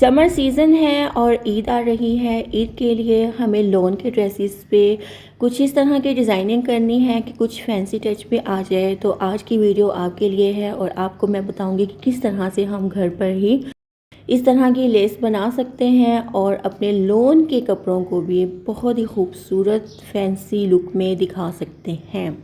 Summer season है और ईद आ रही है। ईद के लिए हमें लॉन के ड्रेसेस पे कुछ इस तरह की डिज़ाइनिंग करनी है कि कुछ फैंसी टच पे आ जाए। तो आज की वीडियो आपके लिए है और आपको मैं बताऊंगी कि किस तरह से हम घर पर ही इस तरह की लेस बना सकते हैं और अपने लॉन के कपड़ों को भी बहुत ही खूबसूरत फैंसी लुक में दिखा सकते हैं।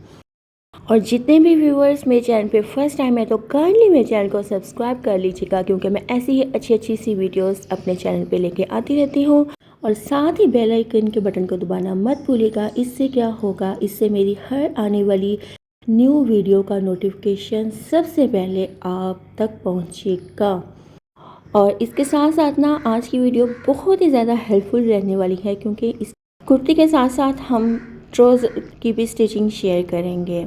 और जितने भी व्यूअर्स मेरे चैनल पे फर्स्ट टाइम है तो काइंडली मेरे चैनल को सब्सक्राइब कर लीजिएगा, क्योंकि मैं ऐसी ही अच्छी अच्छी सी वीडियोस अपने चैनल पे लेके आती रहती हूँ। और साथ ही बेल आइकन के बटन को दबाना मत भूलिएगा। इससे क्या होगा, इससे मेरी हर आने वाली न्यू वीडियो का नोटिफिकेशन सबसे पहले आप तक पहुँचेगा। और इसके साथ साथ ना आज की वीडियो बहुत ही ज़्यादा हेल्पफुल रहने वाली है, क्योंकि इस कुर्ती के साथ साथ हम ट्राउज़र की भी स्टिचिंग शेयर करेंगे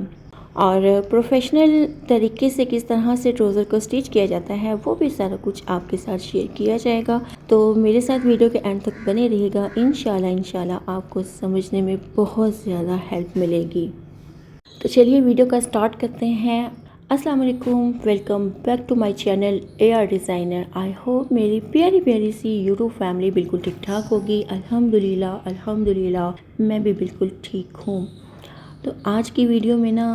और प्रोफेशनल तरीके से किस तरह से ट्राउज़र को स्टिच किया जाता है वो भी सारा कुछ आपके साथ शेयर किया जाएगा। तो मेरे साथ वीडियो के एंड तक बने रहिएगा। इंशाल्लाह आपको समझने में बहुत ज़्यादा हेल्प मिलेगी। तो चलिए वीडियो का स्टार्ट करते हैं। अस्सलाम वालेकुम, welcome back to my channel AR designer. I hope मेरी प्यारी प्यारी सी यूट्यूब फैमिली बिल्कुल ठीक ठाक होगी। अल्हम्दुलिल्लाह मैं भी बिल्कुल ठीक हूँ। तो आज की वीडियो में ना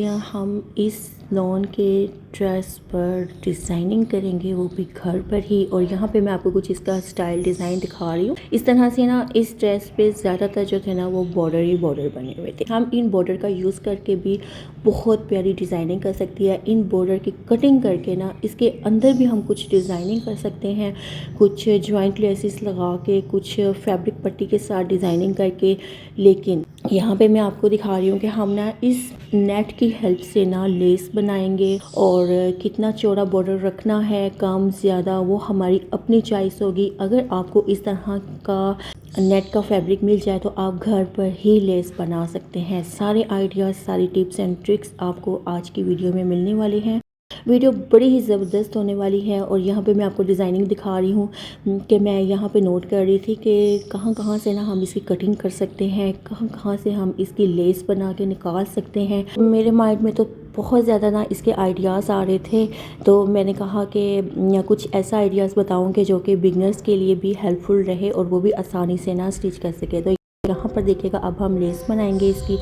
हम इस लॉन के ड्रेस पर डिज़ाइनिंग करेंगे, वो भी घर पर ही। और यहाँ पे मैं आपको कुछ इसका स्टाइल डिज़ाइन दिखा रही हूँ। इस तरह से ना इस ड्रेस पे ज़्यादातर जो थे ना वो बॉर्डर ही बॉर्डर बने हुए थे। हम इन बॉर्डर का यूज़ करके भी बहुत प्यारी डिज़ाइनिंग कर सकती है। इन बॉर्डर की कटिंग करके ना इसके अंदर भी हम कुछ डिज़ाइनिंग कर सकते हैं, कुछ जॉइंट लेसेस लगा के, कुछ फैब्रिक पट्टी के साथ डिज़ाइनिंग करके। लेकिन यहाँ पे मैं आपको दिखा रही हूँ कि हम ना इस नेट की हेल्प से ना लेस बनाएंगे और कितना चौड़ा बॉर्डर रखना है, कम ज़्यादा, वो हमारी अपनी चॉइस होगी। अगर आपको इस तरह का नेट का फैब्रिक मिल जाए तो आप घर पर ही लेस बना सकते हैं। सारे आइडियाज़, सारी टिप्स एंड ट्रिक्स आपको आज की वीडियो में मिलने वाले हैं। वीडियो बड़ी ही ज़बरदस्त होने वाली है। और यहाँ पे मैं आपको डिज़ाइनिंग दिखा रही हूँ कि मैं यहाँ पे नोट कर रही थी कि कहाँ कहाँ से ना हम इसकी कटिंग कर सकते हैं, कहाँ कहाँ से हम इसकी लेस बना के निकाल सकते हैं। मेरे माइंड में तो बहुत ज़्यादा ना इसके आइडियाज़ आ रहे थे, तो मैंने कहा कि कुछ ऐसा आइडियाज़ बताऊँ कि जो कि बिगनर्स के लिए भी हेल्पफुल रहे और वो भी आसानी से ना स्टिच कर सके। तो यहाँ पर देखिएगा, अब हम लेस बनाएंगे इसकी।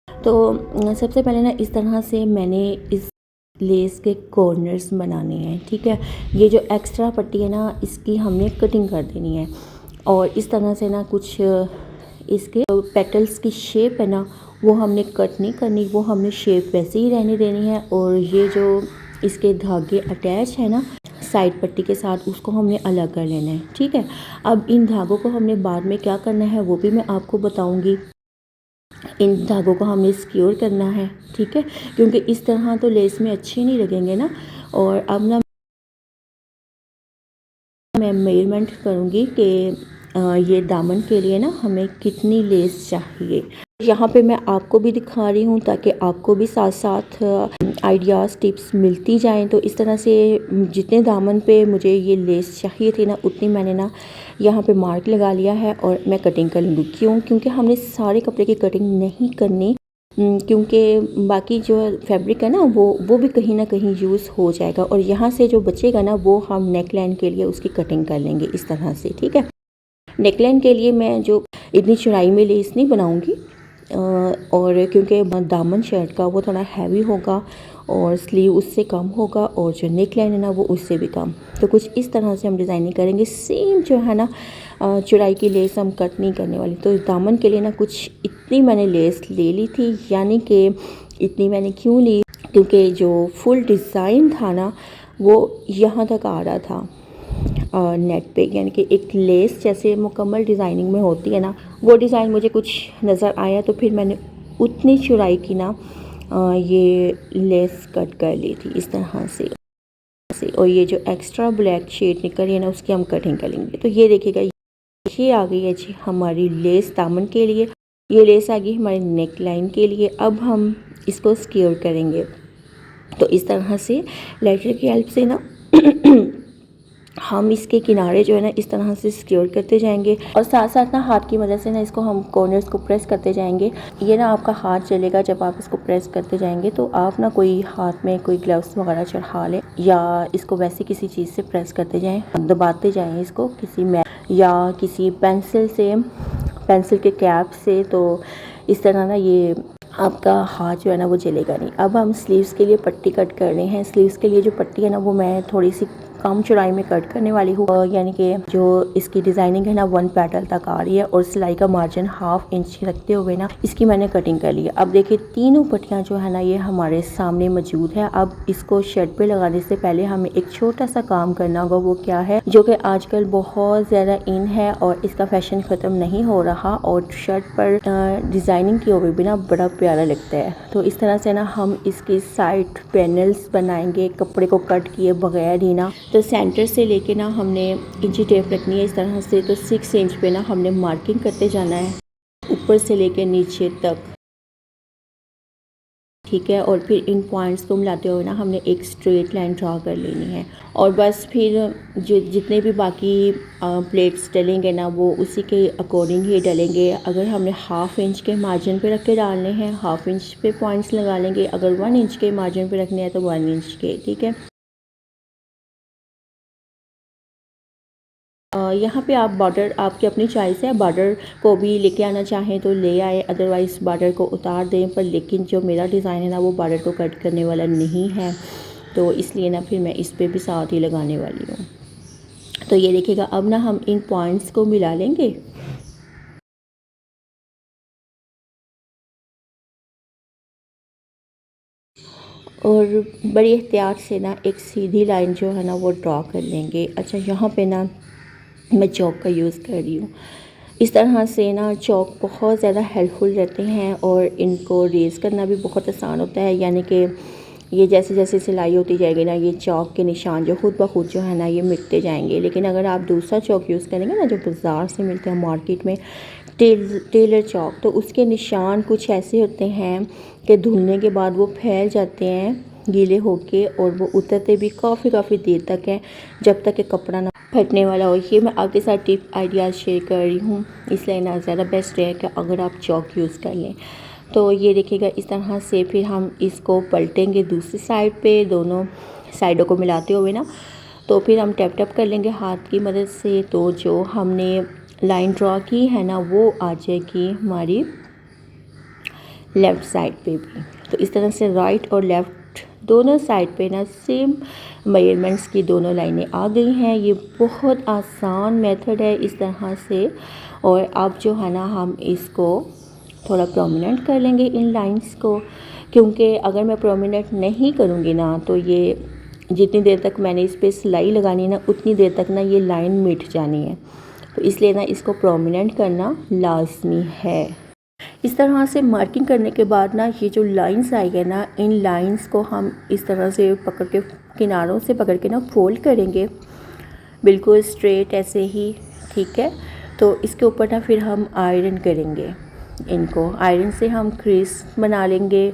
तो सबसे पहले ना इस तरह से मैंने इस लेस के कॉर्नर्स बनाने हैं, ठीक है। ये जो एक्स्ट्रा पट्टी है ना इसकी हमने कटिंग कर देनी है। और इस तरह से ना कुछ इसके पेटल्स की शेप है ना वो हमने कट नहीं करनी, वो हमने शेप वैसे ही रहने देनी है। और ये जो इसके धागे अटैच है ना साइड पट्टी के साथ, उसको हमने अलग कर लेना है, ठीक है। अब इन धागों को हमने बाद में क्या करना है वो भी मैं आपको बताऊंगी। इन धागों को हमने सिक्योर करना है, ठीक है, क्योंकि इस तरह तो लेस में अच्छे नहीं लगेंगे ना। और अब ना मैं मेजरमेंट करूँगी कि ये दामन के लिए ना हमें कितनी लेस चाहिए। यहाँ पे मैं आपको भी दिखा रही हूँ ताकि आपको भी साथ साथ आइडियाज़, टिप्स मिलती जाएं। तो इस तरह से जितने दामन पे मुझे ये लेस चाहिए थी ना उतनी मैंने ना यहाँ पे मार्क लगा लिया है और मैं कटिंग कर लूँगी। क्योंकि हमने सारे कपड़े की कटिंग नहीं करनी, क्योंकि बाकी जो फैब्रिक है ना वो भी कहीं ना कहीं यूज़ हो जाएगा। और यहाँ से जो बचेगा ना वो हम नेक लाइन के लिए उसकी कटिंग कर लेंगे इस तरह से, ठीक है। नेक लाइन के लिए मैं जो इतनी चौड़ाई में लेस नहीं बनाऊँगी, और क्योंकि दामन शर्ट का वो थोड़ा हैवी होगा और स्लीव उससे कम होगा और जो नेक लाइन है ना वो उससे भी कम। तो कुछ इस तरह से हम डिज़ाइनिंग करेंगे। सेम जो है ना चौड़ाई की लेस हम कट नहीं करने वाली। तो दामन के लिए ना कुछ इतनी मैंने लेस ले ली थी, यानी कि इतनी मैंने क्यों ली, क्योंकि जो फुल डिज़ाइन था ना वो यहाँ तक आ रहा था नेट पे, यानी कि एक लेस जैसे मुकम्मल डिज़ाइनिंग में होती है ना वो डिज़ाइन मुझे कुछ नज़र आया। तो फिर मैंने उतनी चौड़ाई की ना ये लेस कट कर ली थी इस तरह से। और ये जो एक्स्ट्रा ब्लैक शेड निकल रही है ना उसकी हम कटिंग करेंगे। तो ये देखिएगा, ये आ गई है जी हमारी लेस दामन के लिए, ये लेस आ गई हमारी नेक लाइन के लिए। अब हम इसको सिक्योर करेंगे। तो इस तरह से लेटर की हेल्प से ना हम इसके किनारे जो है ना इस तरह से सिक्योर करते जाएंगे और साथ साथ ना हाथ की मदद से ना इसको हम कॉर्नर्स को प्रेस करते जाएंगे। ये ना आपका हाथ चलेगा जब आप इसको प्रेस करते जाएंगे, तो आप ना कोई हाथ में कोई ग्लव्स वगैरह चढ़ा लें या इसको वैसे किसी चीज़ से प्रेस करते जाएँ, दबाते जाएँ इसको किसी मैट या किसी पेंसिल से, पेंसिल के कैप से। तो इस तरह ना ये आपका हाथ जो है ना वो जलेगा नहीं। अब हम स्लीव्स के लिए पट्टी कट कर रहे हैं। स्लीव्स के लिए जो पट्टी है ना वो मैं थोड़ी सी कम चौड़ाई में कट करने वाली हूँ, यानी कि जो इसकी डिज़ाइनिंग है ना 1 पेटल तक आ रही है और सिलाई का मार्जिन 1/2 इंच रखते हुए ना इसकी मैंने कटिंग कर ली है। अब देखिए तीनों पट्टियाँ जो है ना ये हमारे सामने मौजूद है। अब इसको शर्ट पे लगाने से पहले हमें एक छोटा सा काम करना होगा, वो क्या है, जो कि आजकल बहुत ज़्यादा इन है और इसका फैशन ख़त्म नहीं हो रहा और शर्ट पर डिज़ाइनिंग की हुई भी ना बड़ा प्यारा लगता है। तो इस तरह से ना हम इसकी साइड पैनल्स बनाएंगे कपड़े को कट किए बगैर ही ना। तो सेंटर से लेके ना हमने इंची टेप रखनी है इस तरह से। तो 6 इंच पे ना हमने मार्किंग करते जाना है ऊपर से लेके नीचे तक, ठीक है। और फिर इन पॉइंट्स को मिलाते हुए ना हमने एक स्ट्रेट लाइन ड्रा कर लेनी है और बस फिर जो जितने भी बाकी प्लेट्स डलेंगे ना वो उसी के अकॉर्डिंग ही डलेंगे। अगर हमने 1/2 इंच के मार्जिन पे रख के डालने हैं 1/2 इंच पे पॉइंट्स लगा लेंगे, अगर 1 इंच के मार्जिन पे रखने हैं तो 1 इंच के, ठीक है। यहाँ पे आप बॉर्डर आपकी अपनी चॉइस है, बॉर्डर को भी लेके आना चाहें तो ले आए, अदरवाइज़ बॉर्डर को उतार दें। पर लेकिन जो मेरा डिज़ाइन है ना वो बॉर्डर को कट करने वाला नहीं है, तो इसलिए ना फिर मैं इस पर भी साथ ही लगाने वाली हूँ। तो ये देखिएगा अब ना हम इन पॉइंट्स को मिला लेंगे और बड़ी एहतियात से ना एक सीधी लाइन जो है ना वो ड्रा कर लेंगे। अच्छा, यहाँ पे ना मैं चॉक का यूज़ कर रही हूँ। इस तरह से ना चॉक बहुत ज़्यादा हेल्पफुल रहते हैं और इनको रेज़ करना भी बहुत आसान होता है, यानी कि ये जैसे जैसे सिलाई होती जाएगी ना ये चॉक के निशान जो खुद ब खुद जो है ना ये मिटते जाएंगे। लेकिन अगर आप दूसरा चॉक यूज़ करेंगे ना जो बाज़ार से मिलते हैं मार्केट में, टेलर चॉक, तो उसके निशान कुछ ऐसे होते हैं कि धुलने के बाद वो फैल जाते हैं गीले होके और वो उतरते भी काफ़ी देर तक हैं जब तक कि कपड़ा ना फटने वाला हो। ये मैं आपके साथ टिप आइडियाज़ शेयर कर रही हूँ, इसलिए ना ज़्यादा बेस्ट है कि अगर आप चॉक यूज़ कर लें। तो ये देखिएगा इस तरह से फिर हम इसको पलटेंगे दूसरी साइड पे, दोनों साइडों को मिलाते हुए ना। तो फिर हम टैप टैप कर लेंगे हाथ की मदद से। तो जो हमने लाइन ड्रॉ की है ना वो आ जाएगी हमारी लेफ़्ट साइड पे भी। तो इस तरह से राइट और लेफ़्ट दोनों साइड पे ना सेम मेजरमेंट्स की दोनों लाइनें आ गई हैं। ये बहुत आसान मेथड है इस तरह से। और अब जो है ना हम इसको थोड़ा प्रोमिनेंट कर लेंगे इन लाइंस को, क्योंकि अगर मैं प्रोमिनेंट नहीं करूँगी ना तो ये जितनी देर तक मैंने इस पर सिलाई लगानी है ना उतनी देर तक ना ये लाइन मिट जानी है। तो इसलिए ना इसको प्रोमिनेंट करना लाजमी है। इस तरह से मार्किंग करने के बाद ना ये जो लाइंस आई है ना इन लाइंस को हम इस तरह से पकड़ के किनारों से पकड़ के ना फोल्ड करेंगे बिल्कुल स्ट्रेट ऐसे ही, ठीक है। तो इसके ऊपर ना फिर हम आयरन करेंगे, इनको आयरन से हम क्रीज बना लेंगे,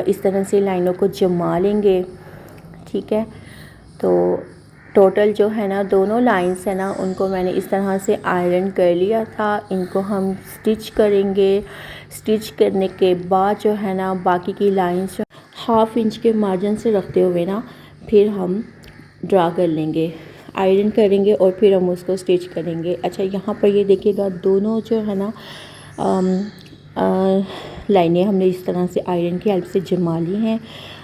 इस तरह से लाइनों को जमा लेंगे, ठीक है। तो टोटल जो है ना दोनों लाइंस है ना उनको मैंने इस तरह से आयरन कर लिया था। इनको हम स्टिच करेंगे। स्टिच करने के बाद जो है ना बाकी की लाइंस 1/2 इंच के मार्जिन से रखते हुए ना फिर हम ड्रा कर लेंगे, आयरन करेंगे और फिर हम उसको स्टिच करेंगे। अच्छा, यहाँ पर ये देखिएगा दोनों जो है ना लाइनें हमने इस तरह से आयरन की हेल्प से जमा ली हैं।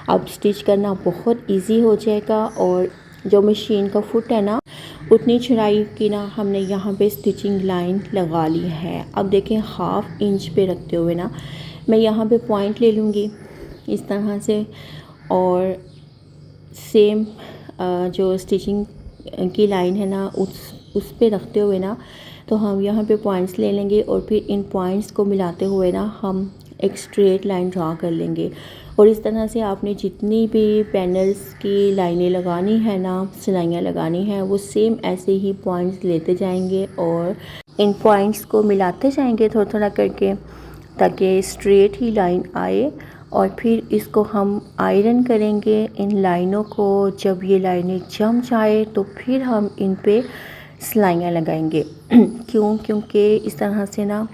अब स्टिच करना बहुत इजी हो जाएगा और जो मशीन का फुट है ना उतनी चौड़ाई की ना हमने यहाँ पे स्टिचिंग लाइन लगा ली है। अब देखें 1/2 इंच पे रखते हुए ना मैं यहाँ पे पॉइंट ले लूँगी इस तरह से और सेम जो स्टिचिंग की लाइन है ना उस पे रखते हुए ना तो हम यहाँ पे पॉइंट्स ले लेंगे और फिर इन पॉइंट्स को मिलाते हुए ना हम एक स्ट्रेट लाइन ड्रा कर लेंगे। और इस तरह से आपने जितनी भी पैनल्स की लाइनें लगानी है ना, सिलाइयाँ लगानी है, वो सेम ऐसे ही पॉइंट्स लेते जाएंगे और इन पॉइंट्स को मिलाते जाएंगे थोड़ा थोड़ा करके ताकि स्ट्रेट ही लाइन आए और फिर इसको हम आयरन करेंगे इन लाइनों को। जब ये लाइनें जम जाए तो फिर हम इन पे सिलाइयाँ लगाएंगे। क्योंकि इस तरह से ना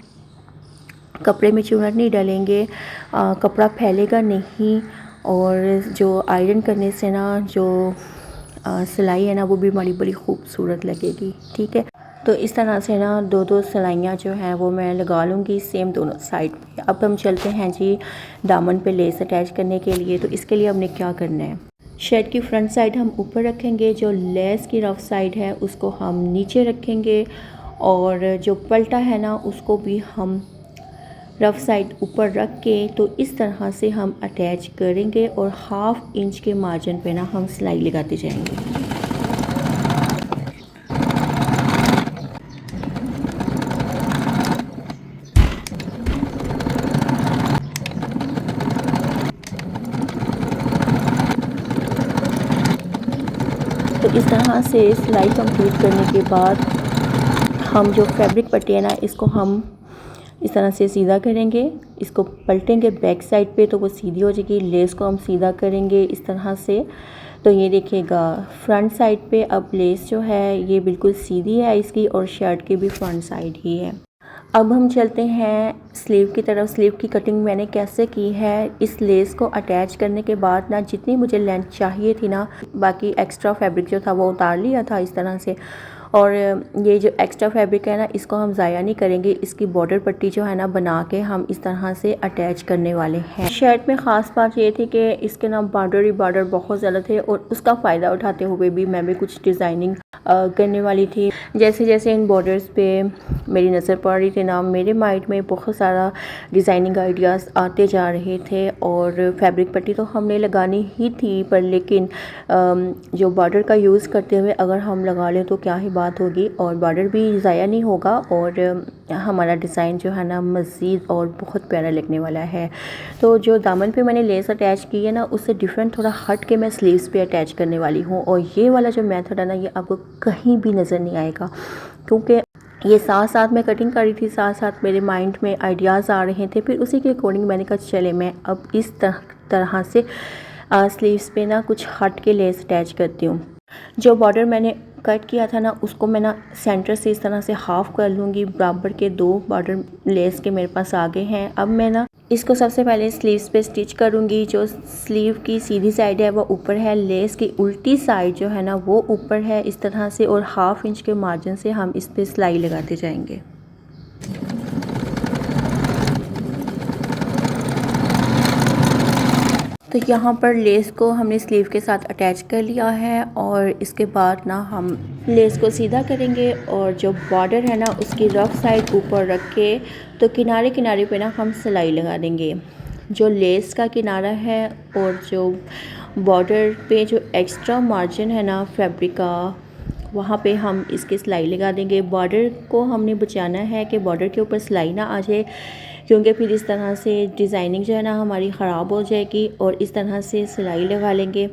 कपड़े में चूना नहीं डालेंगे, कपड़ा फैलेगा नहीं, और जो आयरन करने से ना जो सिलाई है ना वो भी बड़ी खूबसूरत लगेगी। ठीक है, तो इस तरह से ना दो दो सिलाइयाँ जो हैं वो मैं लगा लूँगी सेम दोनों साइड पे। अब हम चलते हैं जी दामन पे लेस अटैच करने के लिए। तो इसके लिए हमने क्या करना है, शर्ट की फ्रंट साइड हम ऊपर रखेंगे, जो लेस की रफ साइड है उसको हम नीचे रखेंगे, और जो पल्टा है ना उसको भी हम रफ साइड ऊपर रख के तो इस तरह से हम अटैच करेंगे, और 1/2 इंच के मार्जिन पे ना हम सिलाई लगाते जाएंगे। तो इस तरह से सिलाई कंप्लीट करने के बाद हम जो फैब्रिक पट्टी है ना इसको हम इस तरह से सीधा करेंगे, इसको पलटेंगे बैक साइड पे तो वो सीधी हो जाएगी। लेस को हम सीधा करेंगे इस तरह से, तो ये देखिएगा फ्रंट साइड पे अब लेस जो है ये बिल्कुल सीधी है इसकी, और शर्ट की भी फ्रंट साइड ही है। अब हम चलते हैं स्लीव की तरफ। स्लीव की कटिंग मैंने कैसे की है, इस लेस को अटैच करने के बाद ना जितनी मुझे लेंथ चाहिए थी ना, बाकी एक्स्ट्रा फैब्रिक जो था वो उतार लिया था इस तरह से। और ये जो एक्स्ट्रा फैब्रिक है ना इसको हम ज़ाया नहीं करेंगे, इसकी बॉर्डर पट्टी जो है ना बना के हम इस तरह से अटैच करने वाले हैं। शर्ट में ख़ास बात ये थी कि इसके ना बॉर्डर ही बॉर्डर बहुत ज़्यादा थे, और उसका फ़ायदा उठाते हुए भी मैं भी कुछ डिज़ाइनिंग करने वाली थी। जैसे जैसे इन बॉर्डर्स पे मेरी नज़र पड़ रही थी ना, मेरे माइंड में बहुत सारा डिज़ाइनिंग आइडियाज़ आते जा रहे थे। और फैब्रिक पट्टी तो हमने लगानी ही थी, पर लेकिन जो बॉर्डर का यूज़ करते हुए अगर हम लगा लें तो क्या ही बात होगी, और बॉर्डर भी ज़ाया नहीं होगा, और हमारा डिज़ाइन जो है ना मज़ीद और बहुत प्यारा लगने वाला है। तो जो दामन पे मैंने लेस अटैच की है ना उससे डिफरेंट थोड़ा हट के मैं स्लीव्स पे अटैच करने वाली हूँ, और ये वाला जो मेथड है ना ये आपको कहीं भी नज़र नहीं आएगा, क्योंकि ये साथ साथ मैं कटिंग कर रही थी, साथ साथ मेरे माइंड में आइडियाज़ आ रहे थे। फिर उसी के अकॉर्डिंग मैंने कहा चले मैं अब इस तरह से स्लीव्स पे ना कुछ हट के लेस अटैच करती हूँ। जो बॉर्डर मैंने कट किया था ना उसको मैं ना सेंटर से इस तरह से हाफ़ कर लूँगी, बराबर के 2 बॉर्डर लेस के मेरे पास आगे हैं। अब मैं ना इसको सबसे पहले स्लीव्स पे स्टिच करूँगी। जो स्लीव की सीधी साइड है वो ऊपर है, लेस की उल्टी साइड जो है ना वो ऊपर है इस तरह से, और 1/2 इंच के मार्जिन से हम इस पर सिलाई लगाते जाएंगे। तो यहाँ पर लेस को हमने स्लीव के साथ अटैच कर लिया है, और इसके बाद ना हम लेस को सीधा करेंगे, और जो बॉर्डर है ना उसकी रफ साइड ऊपर रख के तो किनारे किनारे पे ना हम सिलाई लगा देंगे। जो लेस का किनारा है और जो बॉर्डर पे जो एक्स्ट्रा मार्जिन है ना फैब्रिक का, वहाँ पे हम इसकी सिलाई लगा देंगे। बॉर्डर को हमने बचाना है कि बॉर्डर के ऊपर सिलाई ना आ जाए, क्योंकि फिर इस तरह से डिज़ाइनिंग जो है ना हमारी ख़राब हो जाएगी। और इस तरह से सिलाई लगा लेंगे।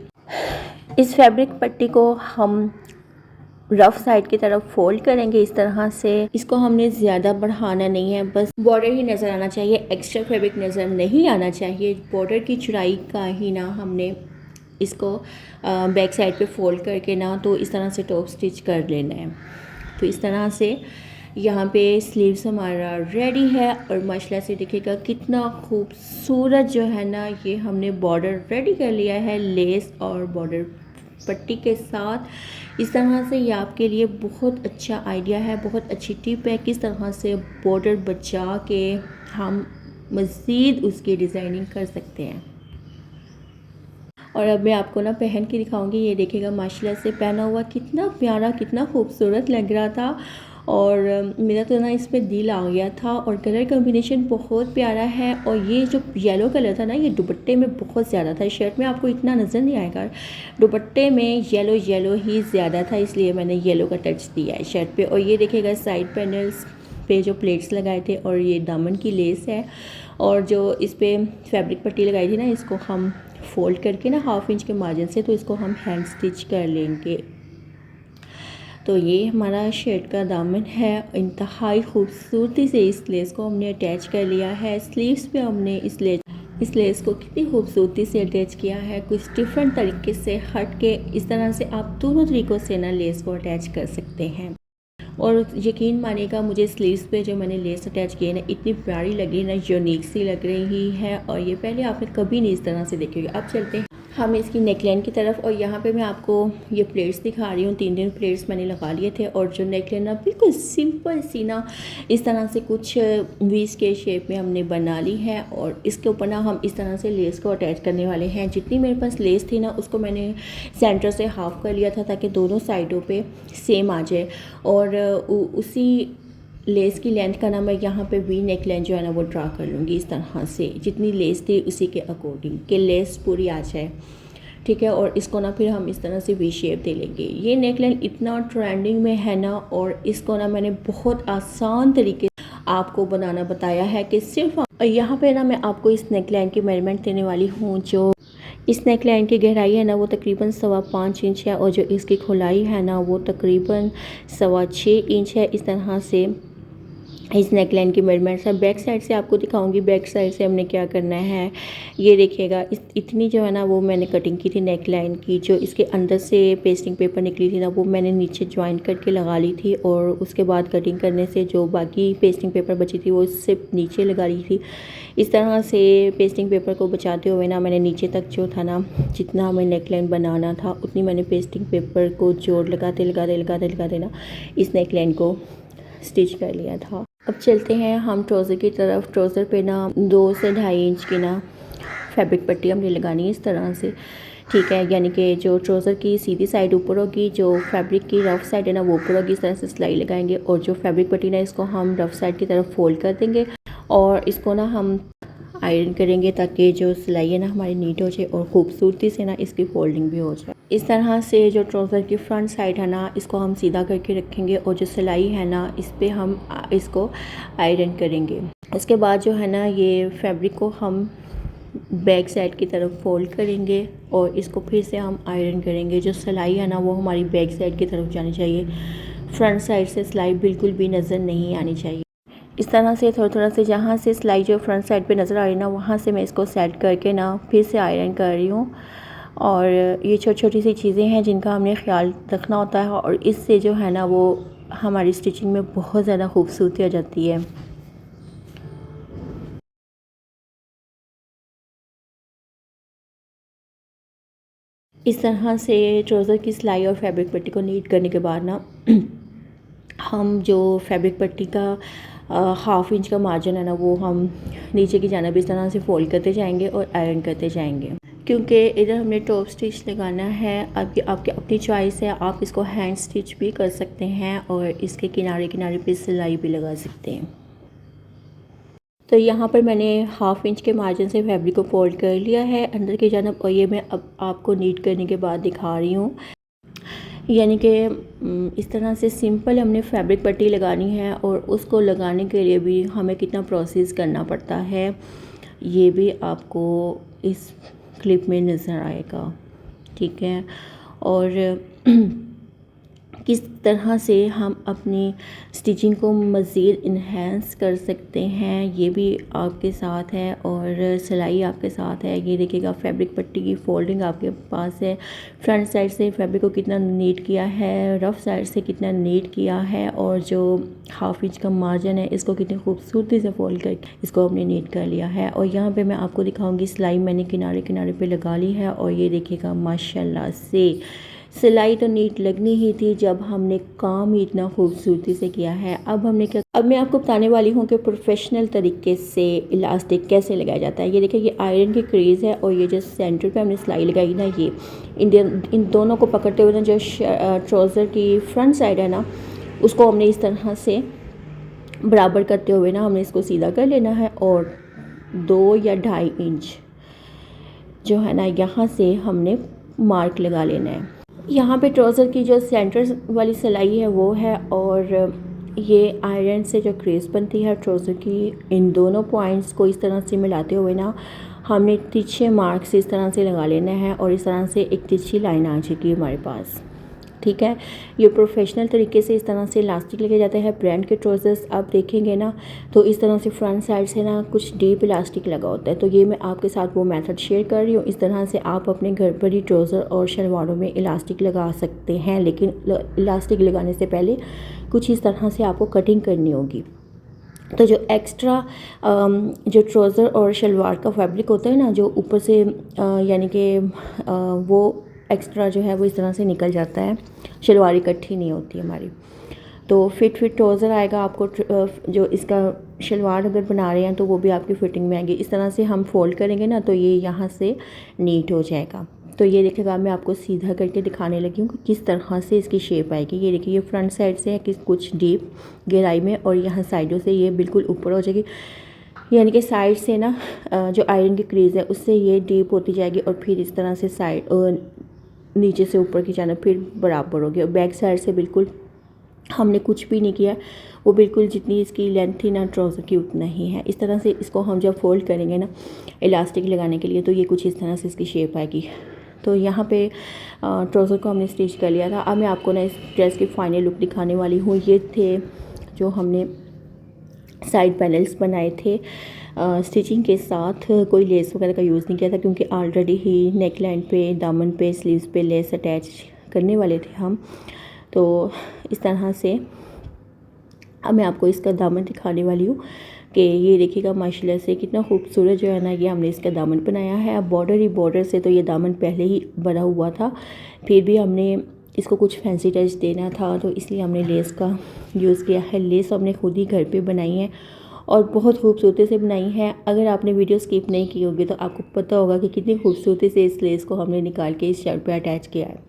इस फैब्रिक पट्टी को हम रफ साइड की तरफ फोल्ड करेंगे इस तरह से। इसको हमने ज़्यादा बढ़ाना नहीं है, बस बॉर्डर ही नज़र आना चाहिए, एक्स्ट्रा फैब्रिक नज़र नहीं आना चाहिए। बॉर्डर की चौड़ाई का ही ना हमने इसको बैक साइड पे फोल्ड करके ना तो इस तरह से टॉप स्टिच कर लेना है। तो इस तरह से यहाँ पे स्लीव्स हमारा रेडी है, और माशाल्लाह से देखिएगा कितना खूबसूरत जो है ना ये हमने बॉर्डर रेडी कर लिया है लेस और बॉर्डर पट्टी के साथ। इस तरह से ये आपके लिए बहुत अच्छा आइडिया है, बहुत अच्छी टिप है किस तरह से बॉर्डर बचा के हम मज़ीद उसकी डिज़ाइनिंग कर सकते हैं। और अब मैं आपको ना पहन के दिखाऊंगी। ये देखिएगा माशाल्लाह से पहना हुआ कितना प्यारा, कितना खूबसूरत लग रहा था, और मेरा तो ना इस पर दिल आ गया था। और कलर कॉम्बिनेशन बहुत प्यारा है, और ये जो येलो कलर था ना ये दुपट्टे में बहुत ज़्यादा था। शर्ट में आपको इतना नज़र नहीं आएगा, दुपट्टे में येलो येलो ही ज़्यादा था, इसलिए मैंने येलो का टच दिया है शर्ट पे। और ये देखिएगा साइड पैनल्स पे जो प्लेट्स लगाए थे, और ये दामन की लेस है, और जो इस पर फैब्रिक पट्टी लगाई थी ना इसको हम फोल्ड करके ना 1/2 इंच के मार्जिन से तो इसको हम हैंड स्टिच कर लेंगे। तो ये हमारा शर्ट का दामन है। इंतहाई खूबसूरती से इस लेस को हमने अटैच कर लिया है। स्लीव्स पे हमने इस लेस को कितनी खूबसूरती से अटैच किया है, कुछ डिफरेंट तरीके से हट के। इस तरह से आप दोनों तरीक़ों से ना लेस को अटैच कर सकते हैं। और यकीन मानिएगा, मुझे स्लीव्स पे जो मैंने लेस अटैच की है ना, इतनी प्यारी लग रही है ना, यूनिक सी लग रही है। और ये पहले आपने कभी नहीं इस तरह से देखी होगी। अब चलते हैं हम इसकी नेकलाइन की तरफ। और यहाँ पे मैं आपको ये प्लेट्स दिखा रही हूँ। 3 प्लेट्स मैंने लगा लिए थे। और जो नेकलाइन ना बिल्कुल सिंपल सी ना इस तरह से कुछ वीस के शेप में हमने बना ली है। और इसके ऊपर ना हम इस तरह से लेस को अटैच करने वाले हैं। जितनी मेरे पास लेस थी ना, उसको मैंने सेंटर से हाफ़ कर लिया था ताकि दोनों साइडों पे सेम आ जाए। और उसी लेस की लेंथ का ना मैं यहाँ पे वी नेक लाइन जो है ना वो ड्रा कर लूँगी इस तरह से, जितनी लेस थी उसी के अकॉर्डिंग, कि लेस पूरी आ जाए। ठीक है। और इसको ना फिर हम इस तरह से वी शेप दे लेंगे। ये नेक लाइन इतना ट्रेंडिंग में है ना, और इसको ना मैंने बहुत आसान तरीके आपको बनाना बताया है कि सिर्फ यहाँ पे ना मैं आपको इस नेक लाइन की मेजरमेंट देने वाली हूँ। जो इस नेक लाइन की गहराई है ना वो तकरीबन 5.25 इंच है, और जो इसकी खुलाई है ना वो तकरीबन 6.25 इंच है। इस तरह से इस नेक लाइन की मेजरमेंट्स है। बैक साइड से आपको दिखाऊंगी, बैक साइड से हमने क्या करना है। ये देखिएगा, इतनी जो है ना वो मैंने कटिंग की थी नेक लाइन की। जो इसके अंदर से पेस्टिंग पेपर निकली थी ना वो मैंने नीचे ज्वाइन करके लगा ली थी। और उसके बाद कटिंग करने से जो बाकी पेस्टिंग पेपर बची थी वो इससे नीचे लगा ली थी। इस तरह से पेस्टिंग पेपर को बचाते हुए ना मैंने नीचे तक जो था ना, जितना हमें नेक लाइन बनाना था उतनी मैंने पेस्टिंग पेपर को जोड़ लगाते ना इस नेक लाइन को स्टिच कर लिया था। अब चलते हैं हम ट्राउज़र की तरफ। ट्राउज़र पे ना 2 से 2.5 इंच की ना फैब्रिक पट्टी हमने लगानी है इस तरह से। ठीक है, यानी कि जो ट्राउज़र की सीधी साइड ऊपर होगी, जो फैब्रिक की रफ़ साइड है ना वो ऊपर होगी। इस तरह से सिलाई लगाएंगे। और जो फैब्रिक पट्टी ना इसको हम रफ़ साइड की तरफ फोल्ड कर देंगे और इसको ना हम आयरन करेंगे ताकि जो सिलाई है ना हमारी नीट हो जाए और ख़ूबसूरती से ना इसकी फोल्डिंग भी हो जाए। इस तरह से जो ट्राउज़र की फ्रंट साइड है ना इसको हम सीधा करके रखेंगे, और जो सिलाई है ना इस पे हम इसको आयरन करेंगे। उसके बाद जो है ना ये फैब्रिक को हम बैक साइड की तरफ फोल्ड करेंगे और इसको फिर से हम आयरन करेंगे। जो सिलाई है ना वो हमारी बैक साइड की तरफ जानी चाहिए। फ्रंट साइड से सिलाई बिल्कुल भी नज़र नहीं आनी चाहिए। इस तरह से थोड़ा से जहाँ से सिलाई जो फ्रंट साइड पे नज़र आ रही है ना वहाँ से मैं इसको सेट करके ना फिर से आयरन कर रही हूँ। और ये छोटी छोटी सी चीज़ें हैं जिनका हमने ख्याल रखना होता है, और इससे जो है ना वो हमारी स्टिचिंग में बहुत ज़्यादा खूबसूरती आ जाती है। इस तरह से ट्राउज़र की सिलाई और फैब्रिक पट्टी को नीट करने के बाद ना हम जो फैब्रिक पट्टी का 1/2 इंच का मार्जिन है ना वो हम नीचे की जानिब इस तरह से फोल्ड करते जाएंगे और आयरन करते जाएंगे, क्योंकि इधर हमने टॉप स्टिच लगाना है। आपकी अपनी चॉइस है, आप इसको हैंड स्टिच भी कर सकते हैं और इसके किनारे किनारे पे सिलाई भी लगा सकते हैं। तो यहाँ पर मैंने 1/2 इंच के मार्जिन से फैब्रिक को फोल्ड कर लिया है अंदर की जानिब, और ये मैं अब आपको नीट करने के बाद दिखा रही हूँ। यानी कि इस तरह से सिंपल हमने फैब्रिक पट्टी लगानी है, और उसको लगाने के लिए भी हमें कितना प्रोसेस करना पड़ता है ये भी आपको इस क्लिप में नज़र आएगा। ठीक है। और किस तरह से हम अपनी स्टिचिंग को मज़ीद इन्हेंस कर सकते हैं ये भी आपके साथ है, और सिलाई आपके साथ है। ये देखिएगा, फैब्रिक पट्टी की फोल्डिंग आपके पास है। फ्रंट साइड से फैब्रिक को कितना नीट किया है, रफ़ साइड से कितना नीट किया है, और जो 1/2 इंच का मार्जिन है इसको कितनी खूबसूरती से फोल्ड करके इसको हमने नीट कर लिया है। और यहाँ पे मैं आपको दिखाऊंगी, सिलाई मैंने किनारे किनारे पे लगा ली है, और ये देखिएगा माशाल्लाह से सिलाई तो नीट लगनी ही थी जब हमने काम ही इतना खूबसूरती से किया है। अब मैं आपको बताने वाली हूँ कि प्रोफेशनल तरीके से इलास्टिक कैसे लगाया जाता है। ये देखिए, ये आयरन की क्रीज़ है, और ये जो सेंटर पे हमने सिलाई लगाई ना, ये इन दोनों को पकड़ते हुए ना जो ट्राउज़र की फ्रंट साइड है ना उसको हमने इस तरह से बराबर करते हुए ना हमने इसको सीधा कर लेना है, और 2 या 2.5 इंच जो है ना यहाँ से हमने मार्क लगा लेना है। यहाँ पे ट्राउज़र की जो सेंटर वाली सिलाई है वो है, और ये आयरन से जो क्रेज़ बनती है ट्राउज़र की, इन दोनों पॉइंट्स को इस तरह से मिलाते हुए ना हमने तिरछे मार्क्स इस तरह से लगा लेना है, और इस तरह से एक तिरछी लाइन आ जाएगी हमारे पास। ठीक है। ये प्रोफेशनल तरीके से इस तरह से इलास्टिक लेके जाते हैं। ब्रांड के ट्राउज़र्स आप देखेंगे ना तो इस तरह से फ्रंट साइड से ना कुछ डीप इलास्टिक लगा होता है। तो ये मैं आपके साथ वो मेथड शेयर कर रही हूँ। इस तरह से आप अपने घर पर ही ट्राउज़र और शलवारों में इलास्टिक लगा सकते हैं, लेकिन इलास्टिक लगाने से पहले कुछ इस तरह से आपको कटिंग करनी होगी। तो जो एक्स्ट्रा जो ट्राउज़र और शलवार का फैब्रिक होता है ना, जो ऊपर से यानी कि वो एक्स्ट्रा जो है वो इस तरह से निकल जाता है, शलवार इकट्ठी नहीं होती हमारी। तो फिट ट्राउज़र आएगा आपको। जो इसका शलवार अगर बना रहे हैं तो वो भी आपकी फिटिंग में आएगी। इस तरह से हम फोल्ड करेंगे ना तो ये यहाँ से नीट हो जाएगा। तो ये देखिएगा, मैं आपको सीधा करके दिखाने लगी हूँ कि किस तरह से इसकी शेप आएगी। ये देखिए, ये फ्रंट साइड से है कि कुछ डीप गहराई में, और यहाँ साइडों से ये बिल्कुल ऊपर हो जाएगी। यानी कि साइड से ना जो आयरन की क्रीज़ है उससे ये डीप होती जाएगी, और फिर इस तरह से साइड नीचे से ऊपर की जाना फिर बराबर हो गया। बैक साइड से बिल्कुल हमने कुछ भी नहीं किया, वो बिल्कुल जितनी इसकी लेंथ थी ना ट्राउज़र की उतना ही है। इस तरह से इसको हम जब फोल्ड करेंगे ना इलास्टिक लगाने के लिए तो ये कुछ इस तरह से इसकी शेप आएगी। तो यहाँ पे ट्राउज़र को हमने स्टिच कर लिया था। अब मैं आपको ना इस ड्रेस की फाइनल लुक दिखाने वाली हूँ। ये थे जो हमने साइड पैनल्स बनाए थे स्टिचिंग के साथ। कोई लेस वगैरह का यूज़ नहीं किया था क्योंकि ऑलरेडी ही नेक लाइन पे, दामन पे, स्लीव्स पे लेस अटैच करने वाले थे हम। तो इस तरह से अब मैं आपको इसका दामन दिखाने वाली हूँ कि ये देखिएगा माशाल्लाह से कितना खूबसूरत जो है ना ये हमने इसका दामन बनाया है। अब बॉर्डर से तो ये दामन पहले ही बना हुआ था, फिर भी हमने इसको कुछ फैंसी टच देना था तो इसलिए हमने लेस का यूज़ किया है। लेस हमने खुद ही घर पे बनाई है और बहुत खूबसूरती से बनाई है। अगर आपने वीडियो स्किप नहीं की होगी तो आपको पता होगा कि कितनी खूबसूरती से इस लेस को हमने निकाल के इस शर्ट पे अटैच किया है।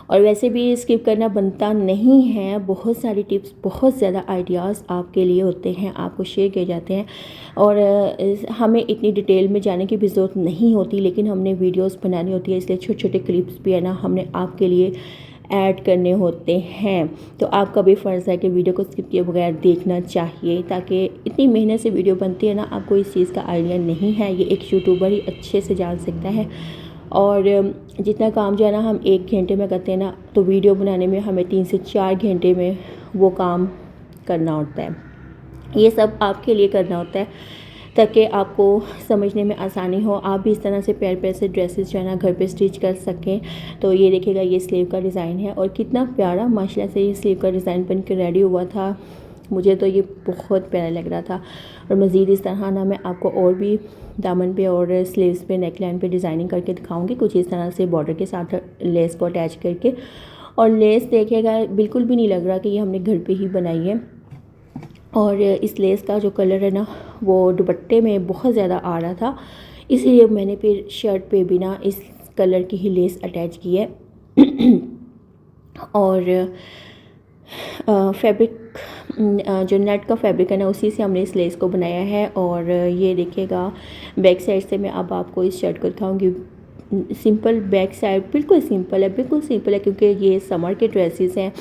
और वैसे भी स्किप करना बनता नहीं है। बहुत सारी टिप्स, बहुत ज़्यादा आइडियाज़ आपके लिए होते हैं, आपको शेयर किए जाते हैं, और हमें इतनी डिटेल में जाने की भी ज़रूरत नहीं होती, लेकिन हमने वीडियोस बनानी होती है, इसलिए छोटे छोटे क्लिप्स भी है ना हमने आपके लिए ऐड करने होते हैं। तो आपका भी फ़र्ज़ है कि वीडियो को स्किप किए बगैर देखना चाहिए, ताकि इतनी मेहनत से वीडियो बनती है ना, आपको इस चीज़ का आइडिया नहीं है। ये एक यूट्यूबर ही अच्छे से जान सकता है। और जितना काम जो है ना हम 1 घंटे में करते हैं ना, तो वीडियो बनाने में हमें 3 से 4 घंटे में वो काम करना होता है। ये सब आपके लिए करना होता है ताकि आपको समझने में आसानी हो, आप भी इस तरह से प्यार से ड्रेसेस जो है ना घर पे स्टिच कर सकें। तो ये देखिएगा, ये स्लीव का डिज़ाइन है और कितना प्यारा माशाल्लाह से ये स्लीव का डिज़ाइन बन के रेडी हुआ था। मुझे तो ये बहुत प्यारा लग रहा था। और मज़ीद इस तरह ना मैं आपको और भी दामन पे और स्लीव्स पे, नेक लाइन पे डिज़ाइनिंग करके दिखाऊंगी, कुछ इस तरह से बॉर्डर के साथ लेस को अटैच करके। और लेस देखिएगा बिल्कुल भी नहीं लग रहा कि ये हमने घर पे ही बनाई है। और इस लेस का जो कलर है ना वो दुपट्टे में बहुत ज़्यादा आ रहा था, इसलिए मैंने फिर शर्ट पे भी ना इस कलर की ही लेस अटैच की है। और फैब्रिक जो नेट का फैब्रिक है ना उसी से हमने इस लेस को बनाया है। और ये देखिएगा बैक साइड से मैं अब आपको इस शर्ट को दिखाऊंगी। सिंपल बैक साइड, बिल्कुल सिंपल है क्योंकि ये समर के ड्रेसेस हैं।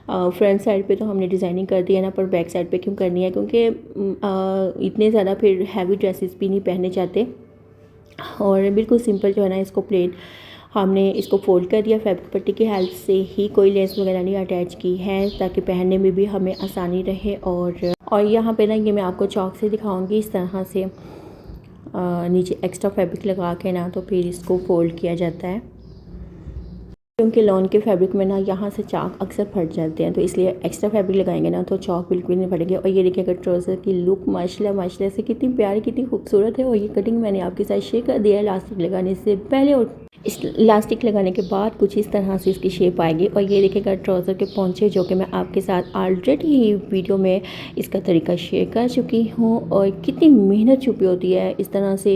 फ्रंट साइड पे तो हमने डिज़ाइनिंग कर दी है ना, पर बैक साइड पे क्यों करनी है, क्योंकि इतने ज़्यादा फिर हैवी ड्रेसेस भी नहीं पहनने चाहते। और बिल्कुल सिंपल जो है ना इसको प्लेन हमने इसको फोल्ड कर दिया, फैब्रिक पट्टी की हेल्प से ही, कोई लेस वगैरह नहीं अटैच की है ताकि पहनने में भी हमें आसानी रहे। और यहाँ पे ना ये मैं आपको चौक से दिखाऊंगी, इस तरह से नीचे एक्स्ट्रा फैब्रिक लगा के ना तो फिर इसको फोल्ड किया जाता है, क्योंकि लॉन के फैब्रिक में ना यहाँ से चाक अक्सर फट जाते हैं, तो इसलिए एक्स्ट्रा फैब्रिक लगाएंगे ना तो चाक बिल्कुल नहीं फटेंगे। और ये देखिएगा ट्राउज़र की लुक माशाल्लाह से कितनी प्यारी, कितनी खूबसूरत है। और ये कटिंग मैंने आपके साथ शेयर कर दिया है इलास्टिक लगाने से पहले, और इस इलास्टिक लगाने के बाद कुछ इस तरह से इसकी शेप आएगी। और ये देखिएगा ट्राउज़र के पोंचे, जो कि मैं आपके साथ ऑलरेडी ही वीडियो में इसका तरीका शेयर कर चुकी हूँ। और कितनी मेहनत छुपी होती है इस तरह से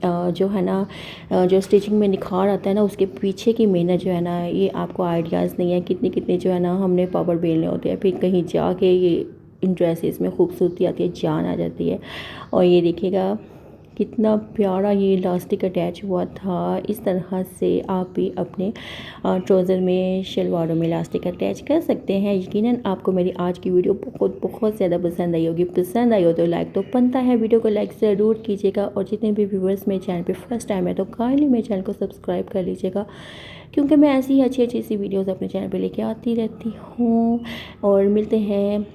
जो है ना, जो स्टिचिंग में निखार आता है ना, उसके पीछे की मेहनत जो है ना, ये आपको आइडियाज़ नहीं है कितने जो है ना हमने पावर बेलने होते हैं, फिर कहीं जाके ये इन ड्रेसेस में खूबसूरती आती है, जान आ जाती है। और ये देखिएगा कितना प्यारा ये इलास्टिक अटैच हुआ था। इस तरह से आप भी अपने ट्राउज़र में, शलवारों में इलास्टिक अटैच कर सकते हैं। यकीनन आपको मेरी आज की वीडियो बहुत ज़्यादा पसंद आई होगी। पसंद आई हो तो लाइक तो बनता है, वीडियो को लाइक ज़रूर कीजिएगा। और जितने भी व्यूवर्स मेरे चैनल पे फर्स्ट टाइम है तो काइंडली मेरे चैनल को सब्सक्राइब कर लीजिएगा, क्योंकि मैं ऐसी ही अच्छी सी वीडियोज़ अपने चैनल पर लेके आती रहती हूँ। और मिलते हैं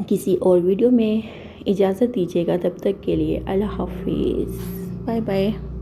किसी और वीडियो में। इजाज़त दीजिएगा, तब तक के लिए अल्लाह हाफिज़, बाय बाय।